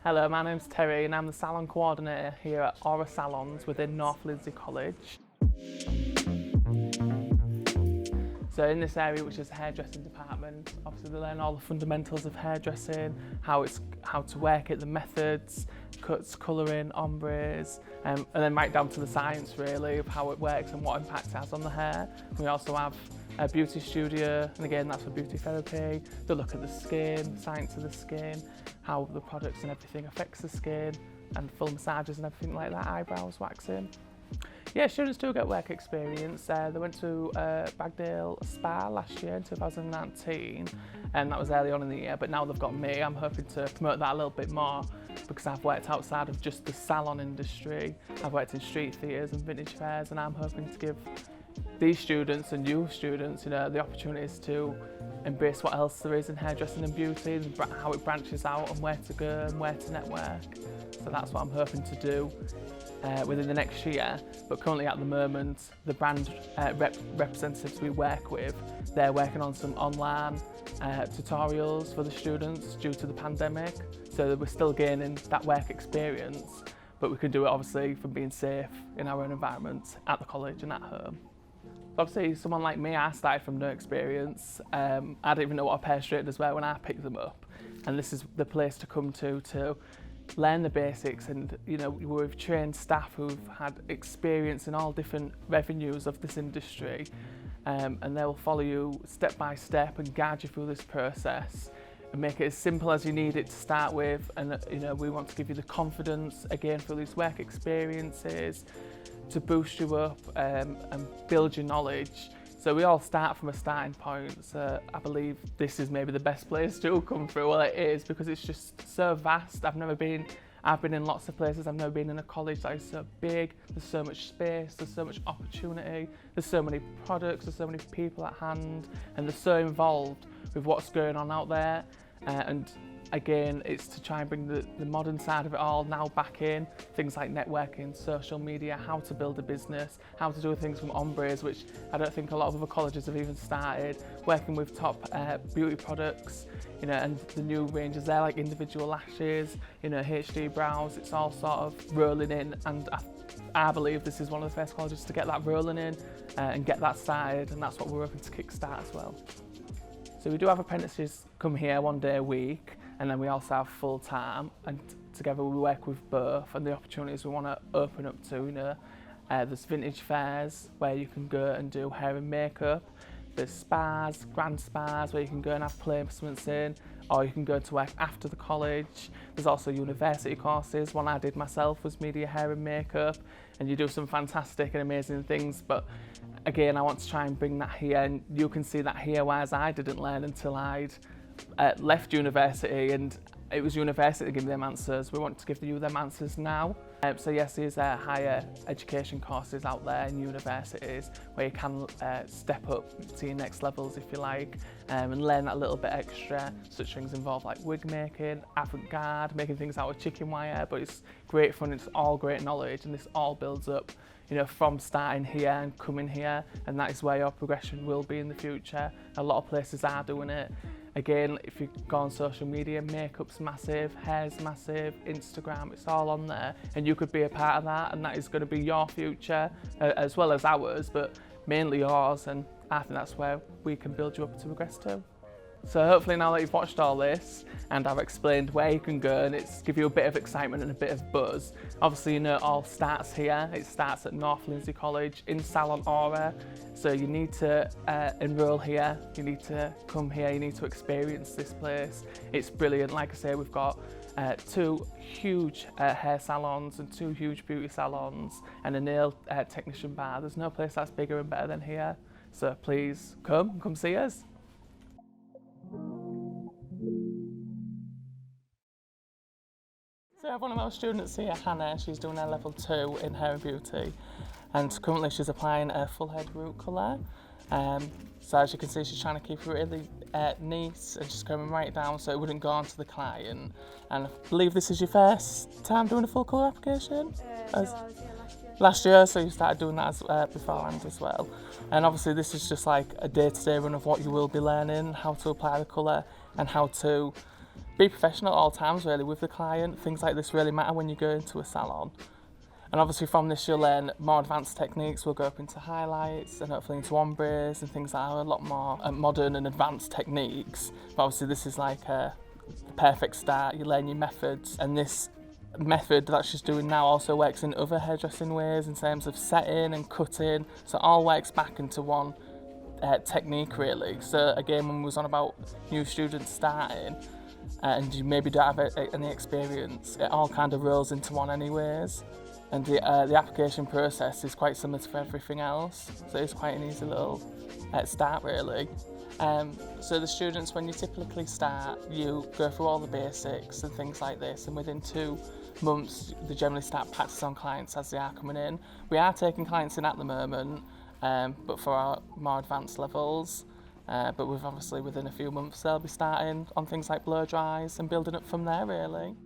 Hello, my name's Terry and I'm the salon coordinator here at Aura Salons within North Lindsey College. So in this area, which is the hairdressing department, obviously they learn all the fundamentals of hairdressing, how to work it, the methods, cuts, colouring, ombres, and then right down to the science really of how it works and what impact it has on the hair. We also have a beauty studio, and again that's for beauty therapy. They look at the skin, the science of the skin, how the products and everything affects the skin, and full massages and everything like that, eyebrows, waxing. Yeah, students do get work experience. They went to Bagdale Spa last year in 2019, and that was early on in the year, but now they've got me. I'm hoping to promote that a little bit more because I've worked outside of just the salon industry. I've worked in street theatres and vintage fairs, and I'm hoping to give these students and you students, the opportunities to embrace what else there is in hairdressing and beauty, and how it branches out and where to go and where to network. So that's what I'm hoping to do within the next year. But currently at the moment, the brand representatives we work with, they're working on some online tutorials for the students due to the pandemic. So that we're still gaining that work experience, but we can do it obviously from being safe in our own environment at the college and at home. Obviously, someone like me, I started from no experience. I didn't even know what a pair of straighteners were when I picked them up. And this is the place to come to learn the basics. And we've trained staff who've had experience in all different revenues of this industry. And they will follow you step by step and guide you through this process and make it as simple as you need it to start with. And we want to give you the confidence, again, through these work experiences, to boost you up and build your knowledge. So we all start from a starting point, so I believe this is maybe the best place to come through. Well, it is, because it's just so vast. I've been in lots of places, I've never been in a college that is so big. There's so much space, there's so much opportunity, there's so many products, there's so many people at hand, and they're so involved with what's going on out there. And again, it's to try and bring the modern side of it all now back in. Things like networking, social media, how to build a business, how to do things from ombres, which I don't think a lot of other colleges have even started. Working with top beauty products, and the new ranges there, like individual lashes, HD brows. It's all sort of rolling in, and I believe this is one of the first colleges to get that rolling in and get that started, and that's what we're hoping to kickstart as well. So we do have apprentices come here 1 day a week, and then we also have full time, and together we work with both, and the opportunities we want to open up to, there's vintage fairs where you can go and do hair and makeup. There's spas, grand spas where you can go and have placements in, or you can go to work after the college. There's also university courses. One I did myself was media, hair and makeup, and you do some fantastic and amazing things. But again, I want to try and bring that here, and you can see that here, whereas I didn't learn until I'd left university, and it was university that gave me them answers. We want to give you them answers now. So yes, there's higher education courses out there in universities where you can step up to your next levels if you like, and learn that little bit extra. Such things involve like wig making, avant-garde, making things out of chicken wire, but it's great fun, it's all great knowledge, and this all builds up from starting here and coming here, and that is where your progression will be in the future. A lot of places are doing it. Again, if you go on social media, makeup's massive, hair's massive, Instagram, it's all on there, and you could be a part of that, and that is going to be your future as well as ours, but mainly yours, and I think that's where we can build you up to progress to. So hopefully now that you've watched all this and I've explained where you can go, and it's give you a bit of excitement and a bit of buzz. Obviously, it all starts here. It starts at North Lindsey College in Salon Aura. So you need to enrol here, you need to come here, you need to experience this place. It's brilliant. Like I say, we've got 2 huge hair salons and 2 huge beauty salons and a nail technician bar. There's no place that's bigger and better than here. So please come see us. So I have one of our students here, Hannah. She's doing her level 2 in hair and beauty, and currently she's applying a full head root colour. So as you can see, she's trying to keep it really neat, and she's coming right down so it wouldn't go on to the client. And I believe this is your first time doing a full colour application? No, I was here last year. Last year, so you started doing that beforehand as well. And obviously this is just like a day-to-day run of what you will be learning, how to apply the colour and how to be professional at all times really with the client. Things like this really matter when you go into a salon. And obviously from this you'll learn more advanced techniques. We'll go up into highlights and hopefully into ombres and things that are a lot more modern and advanced techniques. But obviously this is like the perfect start. You learn your methods, and this method that she's doing now also works in other hairdressing ways in terms of setting and cutting. So it all works back into one technique really. So again, when we was on about new students starting and you maybe don't have any experience, it all kind of rolls into one anyways. And the application process is quite similar to everything else, so it's quite an easy little start really. So the students, when you typically start, you go through all the basics and things like this, and within 2 months they generally start practicing on clients as they are coming in. We are taking clients in at the moment, but for our more advanced levels, but we've obviously within a few months they'll be starting on things like blow dries and building up from there really.